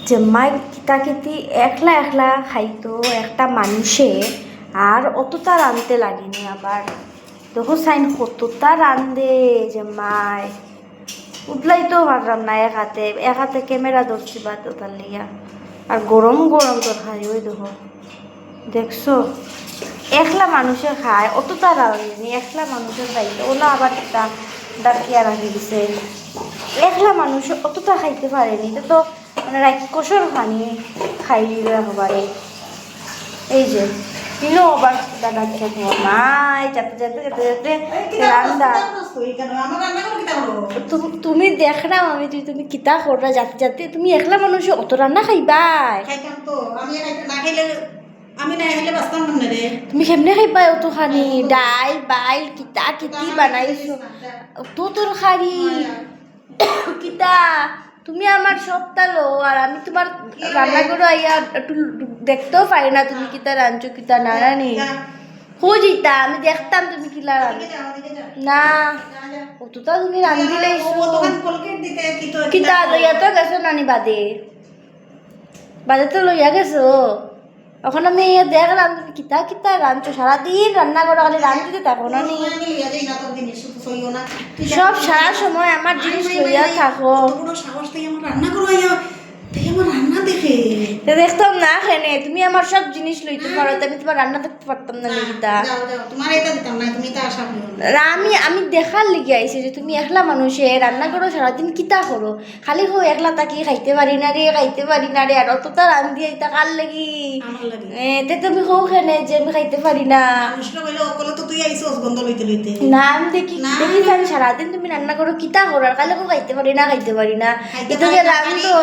যে মাই কিতাকিতি একলা একলা খাইতো একটা মানুষে আর অতটা রাঁধতে লাগেনি আবার দেখো সাইন কতটা রাঁধে যে মাই উঠলাই তো পারলাম না এক হাতে ক্যামেরা ধরছি বা তোতার লিয়া আর গরম গরম তরকারি ওই দেখো দেখছো একলা মানুষে খায় অতটা রাঁধেনি একলা মানুষের খাইতে ওলা আবার ডাকিয়া রাখি দিছে একলা মানুষ অতটা খাইতে পারেনি এটা তো মানে রাক্ষসর খানি খাইলে একবারে এই যে কিনো আবার দাদা খেতে মাই যাতে যাতে যেতে যেতে রান্না তুমি দেখ না আমি তুমি কিতা কররা যাতে যাতে তুমি একলা মানুষ অত রান্না খাইবাই তুমি কেমনে খাইবা অত খানি ডাল বাইল কিতা কিতি বানাইছো অত তরকারি কিতা তুমি আমার সবটা লো আর আমি তোমার রান্না করে আইয়া একটু দেখতেও পারি না তুমি কিতা রাঁধছো কিতা না রানি খুঁজিতা আমি দেখতাম তুমি কিলা রাঁধো না অতটা তুমি রাঁধি লাইছো কিতা লইয়া তো গেছো নানি বাদে বাদে তো লইয়া গেছো এখন আমি দেখলাম তুমি কিতা কিতা রাঁধছো সারাদিন রান্না করো খালি রাঁধতে থাকো না নি সব সারা সময় আমার জিনিস লইয়া থাকো দেখতাম না খেনে তুমি আমার সব জিনিস লইতে পারো আমি তোমার রান্না দেখতে পারতাম না নিকিতা আমি দেখার লিগে আইছি যে তুমি একলা মানুষে রান্না করো সারাদিন কিতা করো খালি হো একলা তাকি খাইতে পারি না রে আর অতটা রান্ধি আইতা কার লাগি তুমি হো খেনে যে আমি খাইতে পারি না না আমি দেখি জানি সারাদিন তুমি রান্না করো কিতা করো আর কালে খাইতে পারি না এটা যে রান্ধো